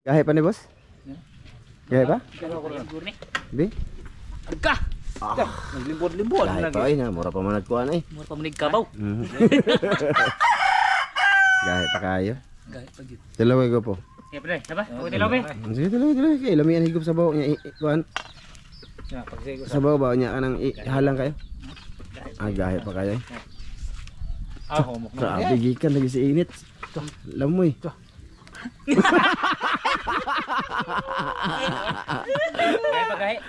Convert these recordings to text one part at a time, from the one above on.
Gahe pa ni boss? Gahe pa? Bi? Agka! Naglimbod-limbod. Gahe pa ay na, mura pa man nagkuhan ay. Mura pa manig kabaw. Gahe pa kayo. Gahit pa gid. Dalaway ko po. Sige pre, taba. Uy dilo be. Sige, dalawa. Kay lamian higop sa bawo niya kuhan. Sa bawo ba niya kanang halang kayo? Ay gahe pa kayo. Homok na. Grabe gikan lagi si init. Lamoy. Gahit pa gahit.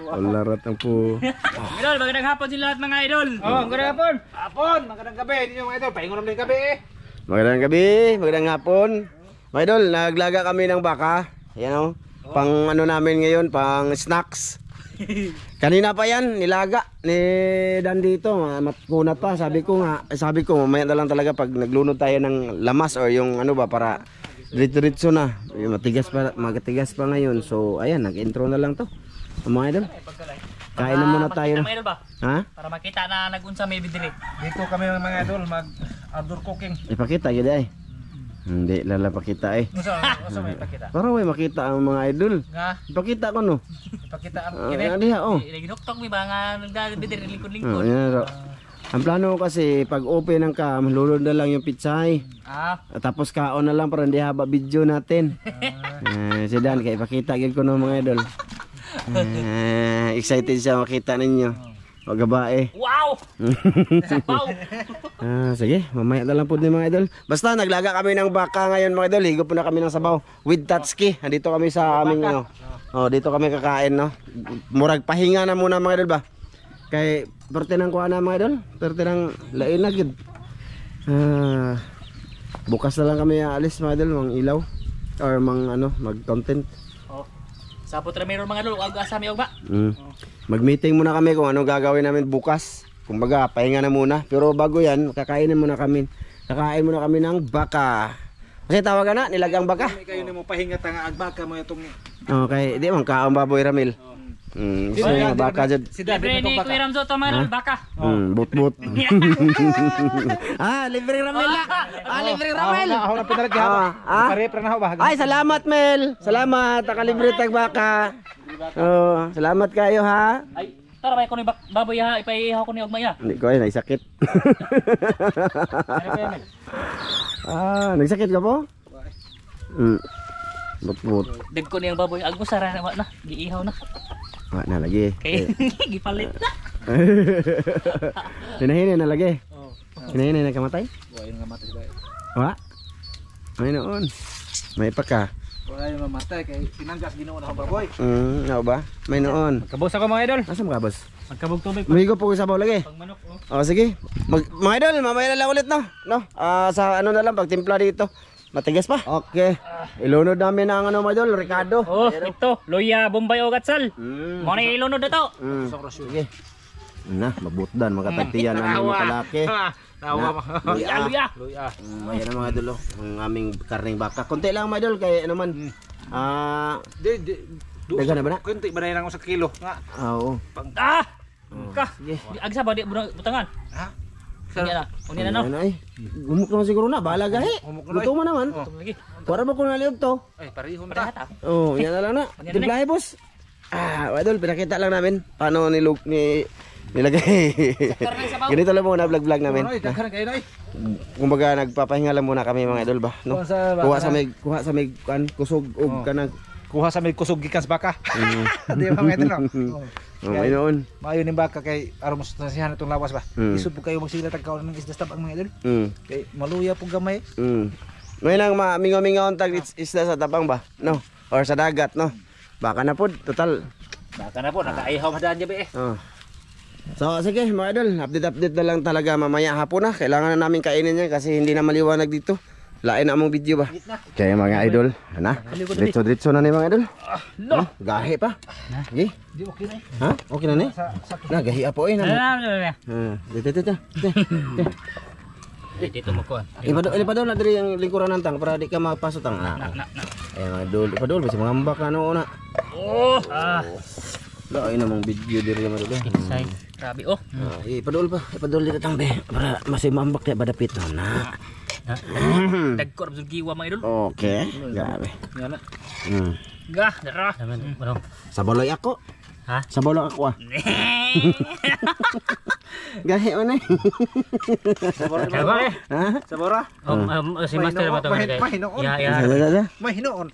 Olarat ang po. Idol, magandang hapon sa lahat mga idol. Magandang hapon. Magandang gabi. Hindi nyo mga idol. Pahingon naman yung gabi Magandang gabi, magandang hapon. Mga idol, naglaga kami ng baka. Yan o. Pang ano namin ngayon, pang snacks. Kanina pa yan, nilaga ni Dan dito. Matkunat pa. Sabi ko mamaya na lang talaga pag naglunod tayo ng lamas or yung ano ba para diretso na. Magatigas pa ngayon. So ayan, nag-intro na lang to. Mga idol. Kain na muna tayo. Mga idol ba? Ha? Para makita na nagunsa may bidiri. Dito kami mga idol mag-outdoor cooking. Ipakita yun ay. Hindi lalapakita eh. Masa may ipakita? Para may makita ang mga idol. Nga, Ipakita ko no. ipakita ang Diha oh. Ginuktok mi ba nga nagbidiri Oh, lingkod-lingkod. yan ro. Ang plano ko kasi pag open ng cam, lulod na lang yung pitsay. Tapos kaon na lang para hindi haba video natin. Si Dan kaya ipakita gid ko no mga idol. Excited siya makita ninyo. Wag gabae. Wow! Sabaw! Sige, mamaya na lang po din mga idol. Basta naglaga kami ng baka ngayon mga idol. Higop na kami ng sabaw with tatski. Dito kami sa aming ano. Oh, dito kami kakain no. Murag pahinga na muna mga idol ba. Kay parte ng kuha na mga idol. Parte ng lain na gid. Bukas na lang kami aalis mga idol, mang ilaw or mang ano, mag-content. Sapot ra meron mga idol, ag asa mi og ba? Mag-meeting muna kami kung ano gagawin namin bukas. Kumbaga, pahinga na muna. Pero bago yan, kakain muna kami ng baka. Kasi tawagan na, nilagang baka. kayo nimo pahinga tanga agbaka mo itong Okay, di man kaong baboy ramil. Gusto niya baka dyan. si Libre ni Kuya Ramzo to mga idol, baka. But. Libre ramil na. Libre ramil. Ako na pinalagyan. Pare na ho ba? Ay, salamat Mel. Salamat, nakalibre tag baka. Oh, salamat kayo ha. Ay, tara may ko ni baboy ha, ipaihaw ko ni og maya. Hindi ko ay naisakit. Nagsakit ka po? But. Deg ko ni ang baboy, agos sara na, giihaw na. Na lagi. Kay gipalit na. Hinahinay na lagi. Hinahinay na kamatay? Wala yung mamatay ba? Wa? May noon. May pa ka. Wala yung mamatay kay pinanggas Ginoo na baboy. Ano ba? May noon. Kabos ako mga idol. Nasaan ka boss? Magkabog tubig Mahigo po ko sa baw lagi. pang manok Sige. Mga idol, mamaya na lang ulit no. Sa ano na lang pagtimpla dito. Matigas pa. Okay. Ilunod namin ang ano mga idol, Ricardo. Ito, loya, bombay o gatsal. Mo na ilunod na to. Sige. Mabutdan, makatagtiyan ang mga kalaki. Tawa. Luya. Ayan ang mga idol, ang aming karning baka. Konti lang mga idol, kaya ano man. Dagan na ba na? Kunti ba na lang sa kilo? Nga. Oo. Ka. Sige. Agsa ba di butangan? Ha? Unya na no. Ay, gumuk naman siguro na, bahala gahi. Luto mo naman. Lagi. Para ba kung naliog to? Ay, pareho Pareha ta. Yan na lang na. Timplahe boss. Idol, pinakita lang namin paano nilagay. Ganito lang muna vlog namin. Daghan kayo na Kumbaga nagpapahinga lang muna kami mga idol ba, no? Kuha sa may kusog og kanang kuha sa may kusog gikan sa baka. Di ba mga idol? Ay noon. Maayo ning baka kay aron mas nasihan itong lawas ba. Isod po kayo magsila tagkaon ng isda stab ang mga idol. Kay maluya po gamay. May lang mingaw-mingaw tag isda sa tapang ba, no? Or sa dagat, no? Baka na po, total. Baka na po nakaihaw madaan diya ba So sige mga idol, update na lang talaga mamaya hapon na. Kailangan na namin kainin yan kasi hindi na maliwanag dito. Lain na among video ba? Kaya mga idol, diretso na ni mga idol. Gahi pa. Sige. Di okay na Ha? Okay na ni? Gahi po eh. Dito mo kuan. Ipadol na diri ang lingkuran ng tang para di ka mapasok tang. Ayan mga idol, ipadol kasi mga ambak na ano na. Lain namang video diri mga idol. Say, grabe Ipadol dito tang be para masay mambak na badapit na. Dagko ra giwa mga idol. Okay. Grabe. Yan na. Gah, dara. Ano? Sa baloy ako. Ha? Sa baloy ako ah. Gahi mo na. Kaya eh. Ha? Sabora. Si Master ba to? Mahinoon. Ya. Dada. Mahinoon.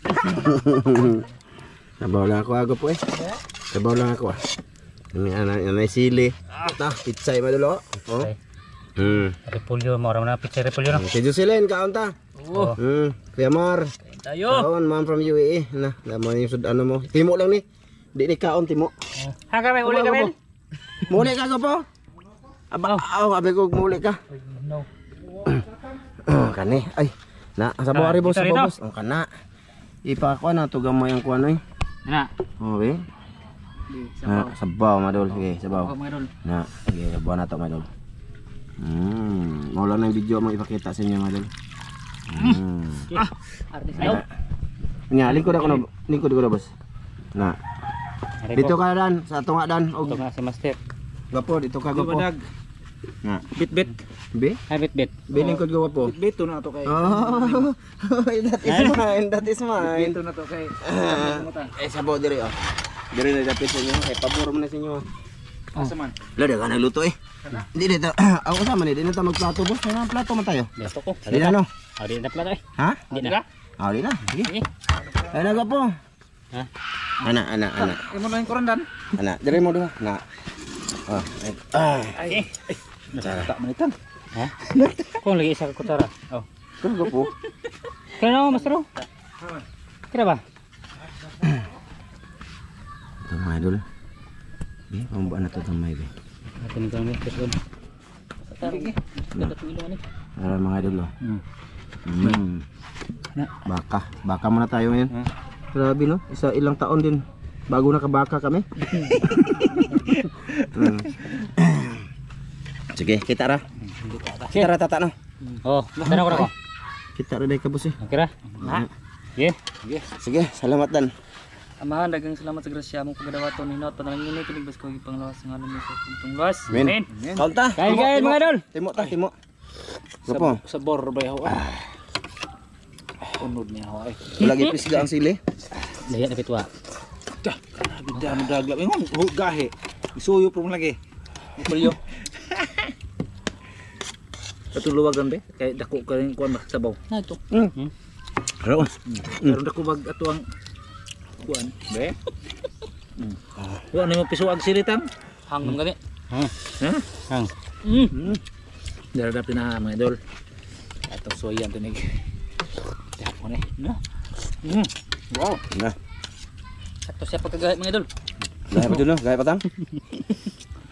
Sabaw lang ako po eh. Sabaw lang ako ah. Yan ay sili. Pizza yung madulo. Oh. Repolyo mo ra na pizza repolyo na. Si Jocelyn, kaunta. Oh. Kuya Mar. Tayo. Kaon, ma'am from UAE. Na, naman yung ano mo. Timo lang ni. Di ni kaon, timo. Ha kami uli kami. Muli ka po. Aba, abi ko muli ka. No. Kani. Ay. Na, sa buwari boss, sa boss. Kana. Ipa ko na tugang mo yung kuano eh. Na. Okay. Sabaw madol. Sige, sabaw. Mga idol. Na, sige, sabaw na to madol. Wala na yung video mo ipakita sa inyo madol. Artist daw. Nya, lingkod ako na, lingkod ko na boss. Na. Dito ka dan, sa tunga dan. Ito nga si Master. Gapo, dito ka gapo. Dag. Na. Bit-bit. Be? Bit. Be lingkod ko gapo. Bit-bit to na to kay. Oh, that is mine, that is mine. Bit to na to kay. Sabaw diri oh. Diri na dapit sa inyo, kay pabor mo na sa inyo. Asa man? Lada ka nagluto eh. Hindi dito. Ako sama ni, di na tayo magplato boss. May mga plato man tayo. Dito ko. Di na no? Di na pala eh. Ha? Di na. Di na. Sige. Sige. Ay na gapo. Ha? Ana. Imo na yung korandan. Ana, diri mo duha. Na. Oh, Ay. Tak manitan. Ha? Kung lagi isa ka kutsara. Oh. Kung gapo. Kaya na Master. Kira ba? Ito mga idol. Be, pambaan na ito tamay be. Atin kami kesun. Tarige. Kada tulo ani. Ara mga idol oh. Baka muna tayo ngayon. Grabe no, ilang taon din bago nakabaka kami. Sige, kita ra. Kita ra tata no. Oh, tanong ko na ko. Kita ra dai kabus eh. Kira? Ha? Ye. Sige, salamat dan. Amahan, dagang salamat sa grasya mong pagadawaton ni Not. Panalangin nyo, kinig bas ko ipanglawas ng alam mo sa puntong luwas. Amen. Kaunta. Kain mga idol. Timo. Gapo. Sabor ba yaw? Unod niya ho ay. Lagi pisga ang sili. Lahat na pitwa. Dah, dami dagla. Ingon, gahe. Isuyo po lagi. Pulyo. Patuluwagan be, kay dako ka rin kuan ba sabaw. Na ito. Pero Pero dako bag ato ang kuan be. Wa na mo pisuag silitan. Hanggang gani. Ha? Hang. Daradap din na mga idol. Atong soyan tinig. Tiyak mo na eh. No? Wow. na. Sakto siya pagkagahit mga idol. Gaya pa dun, gaya pa tang.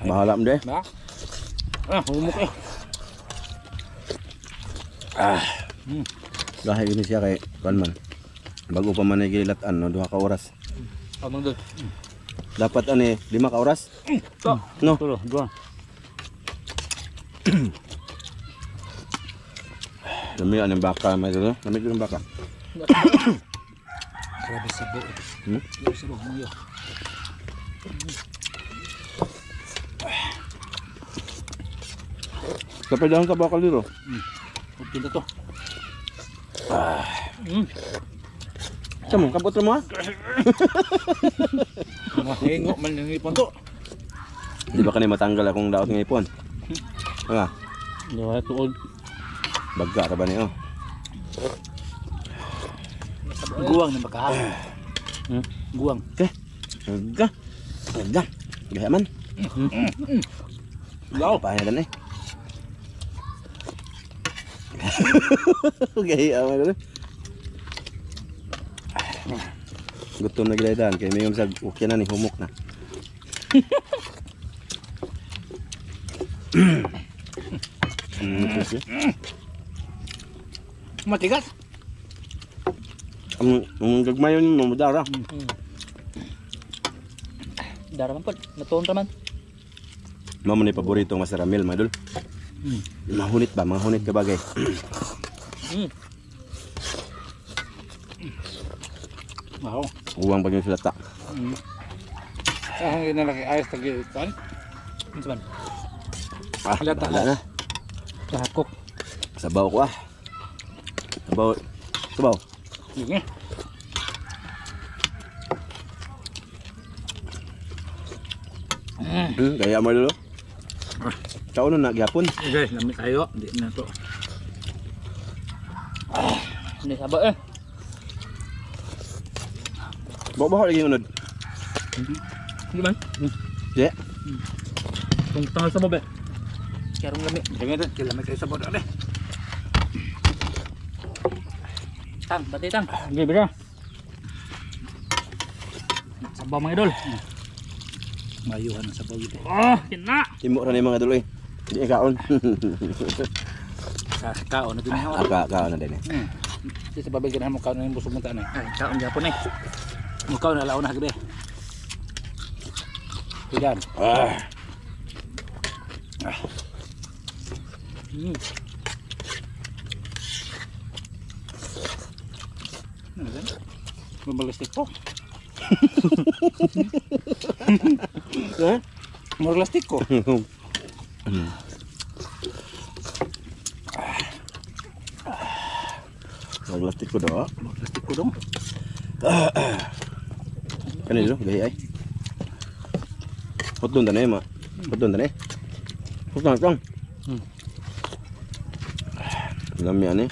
Bahala mo deh. Ba? Humuk eh. Gaya ini siya kay kan man. Bago pa man gilatan no 2 ka oras. Mga idol. Dapat ani 5 ka oras. No. Tulo, dua. Dami ang baka may dito. Dami ng baka. Grabe sabo. Sabo mo yo. Kapag dahan ka bakal dito. Okay na to. Kamu kabot mo ha? Mahingo man yung ipon to. Di ba kanay matanggal akong daot ng ipon? Nga, Dua tuod. bagga ra ba niyo? Guwang na baka. Guwang. Bagga. Bagga. Gaya man. Wow. Paano dan eh? Gaya man. Gutom na gilaydan kay may sa ukya na ni humok na. Matigas. Ang gagmayon mo mudara. Daraman po. Natuon man. Mamo ni paborito nga sa ramil madol. Mahunit ba? Mga hunit ka bagay. Wow. Uwang pag yung silata. Ang inalaki ayos tagi kan. Saban. Wala na. Lahakok. Sabaw ko ah. Sabaw. Sabaw. Sige. Kaya mo lolo. Sa uno na gyapon. Okay, lamig tayo. Hindi na to. Hindi saba eh. Bawa lagi unod. Hindi man. Di. Kung tanggal sa babe. Karong lamig. Sige din. Kaya lamig tayo sa boda deh. Tang, bati tang. Okay, bira. Sabaw mga idol. Mayuhan ang sabaw ito. Oh, kina. Timo ra ni mga idol eh. Di kaon. Sa kaon na ginawa. Kaon na din eh. Di sa babay ganahan mo kaon na yung busog mo tanay. Ay, kaon Japon eh. Mo kaon na laon na gabi. Tigan. Ano yan? Mabalistik po. Ha? Mabalistik ko. Maglastik ko daw. Mabalistik ko dong. Kanino gahi ay. Hotdon tanay ma. Hotdon tanay. Hotdon tong. Lami ani.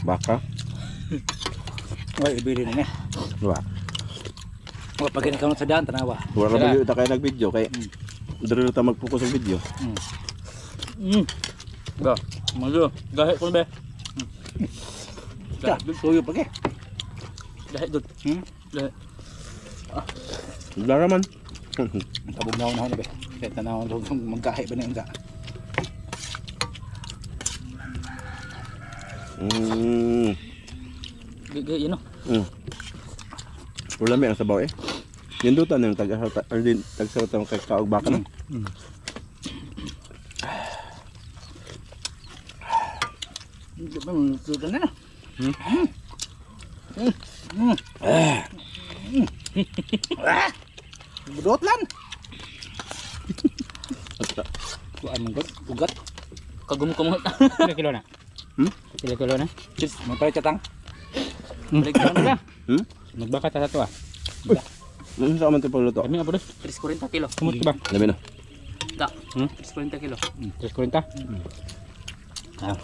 Baka. Ay, ibili na niya. Diba? Wala pag ginakaon sa daan, tanawa. Wala na ba tayo nag-video kay dito ta mag-focus sa video. Ba, mago. Gahe ko be. Ta, tuyo pag eh. Gahe dud. Gahe. Lara man. Tabog na ako na be. Kaya tanaw magkahe ba na yung Gahe yun no. Wala may ang sabaw eh. Nindutan yung tag-asarta. Tag-asarta yung kay kaog baka na. Hindi ba magsusugan na? Budot lan. Kuan mong ugat. Kagum-kumot. Kilo kilo na. Kilo kilo na. Cheers, magpalit chatang. Balik ka na. Nagbaka ta sa to ah. Ano sa kaman ito pagluto? Kami nga po dos. 340 kilo. Kumot ka ba? Labi na. Da. 340 kilo. 340. Ah.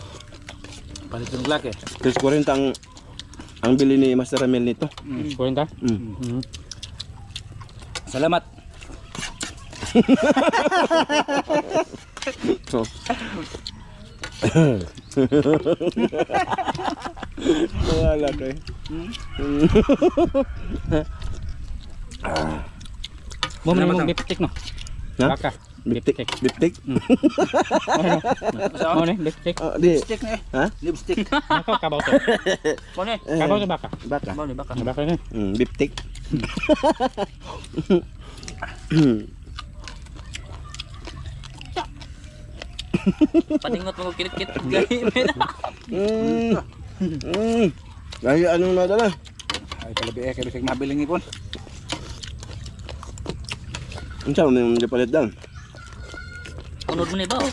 Palit yung glake. 340 ang bili ni Master Ramel nito. 40. Salamat. So. Wala kay. Mo man mong lipstick no. Ha? Baka. Biptik. Biptik? Mo ni lipstick. Di. Lipstick na eh. Ha? Lipstick. Nako kabaw to. Mo ni. Kabaw to baka. Baka. Mo ni baka. Baka ni. Biptik. Paningot mo kirit-kit. Gahe na. Gaya anong nadala? Ay talabi eh kaya bisag mabiling ipon. Ang saan mo yung palit down? Unod mo ni ba oh.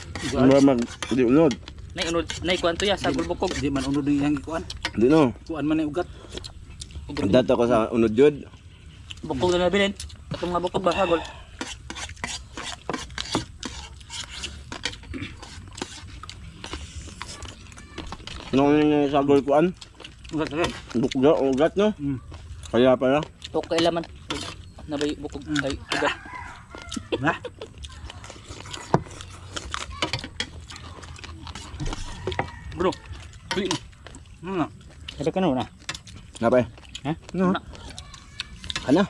Mag di unod. Nay unod, nay kwanto ya sa gulbukog. Di man unod yung iyang ikuan. Di no. Kuan man yung ugat. Dato ko sa unod jud. Bukog na nabilin. Katong mga bukog ba hagol. Ano yung sagol kuan? Ugat eh. Bukga, ugat no? Kaya pala. Tok kailaman. Nabay bukog kay ugat. Ha? Bro. Ada kan na. Ngapa eh? Ha? No. Ano?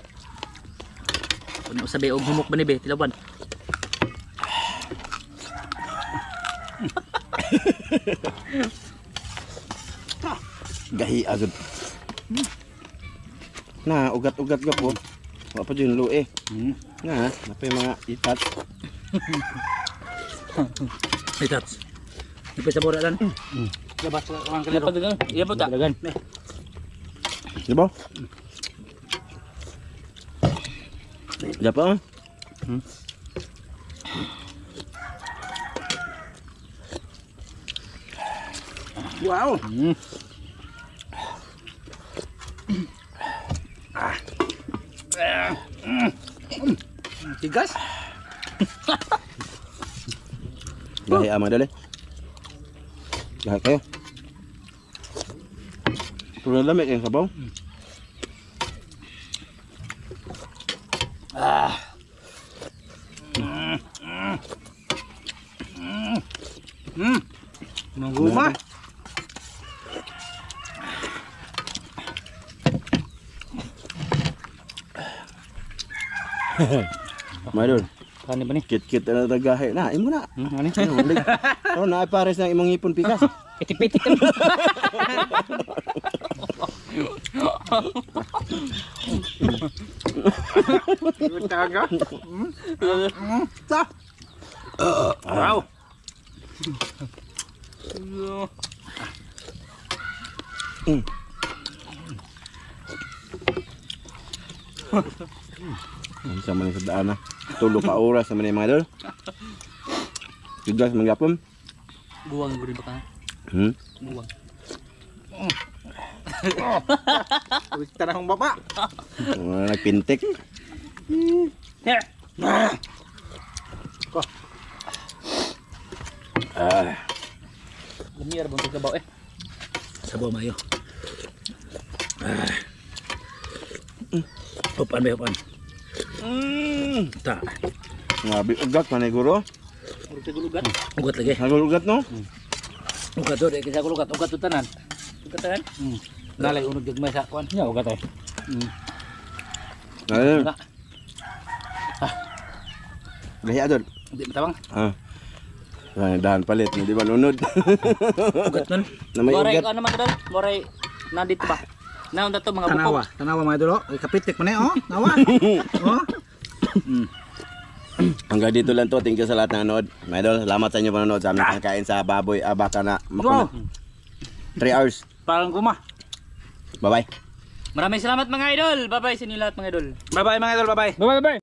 Kuno sabi og humok ba ni be tilawan. Gahi agad. Na, ugat-ugat ka po. Wala pa dyan lo eh. Na, napay mga itat. Itats. Di sa boda lan. Labas ang Iya kalero. pa dagan. Iya pa ta. Dagan. Di ba? Di pa? Wow. Tigas. Gahi ama dali. Gahi kayo. Puro lamig yung sabaw. Mangguma. Madol, Kani ba ni? kit-kit na tagahi na. Imo na. Ani? Oh, na pares ng imong ipon pikas. Iti-piti ka. Taga. Wow. Ang sama ni sa daan na. Tulo ka oras naman yung mga dol. Tigas manggapon. Buwang guri ba ka? Buwang. Gusto na akong baba. Nagpintik. Here. Lumiyar bang kabaw eh. Sabaw mayo. Upan ba upan? Ta. Ngabi ugat manay guro. Murag tigulugan. Ugat lagi. Nagulugat no? Ugat do kisa ko ugat ugat tanan. Ugat tanan. Nalay unog jagmay sa kwan. Ya ugat ay. Ngayon. Gahi adol. Di matawang. Dahan palit, hindi ba nunod? Ugat nun. Na may Moray ugat. ko ano man dal? Moray na dito ba? Naon dato mga Tanawa, bukog. tanawa mga idol. Kapitik man eh, oh. Nawa. Oh. Hanggang dito lang to. Thank you sa lahat ng nanood. Mga idol, salamat sa inyo panonood sa aming pangkain sa baboy. Baka na Wow. 3 hours. Parang guma. Bye-bye. Maraming salamat mga idol. Bye-bye sa inyo lahat mga idol. Bye-bye mga idol, bye-bye. Bye bye.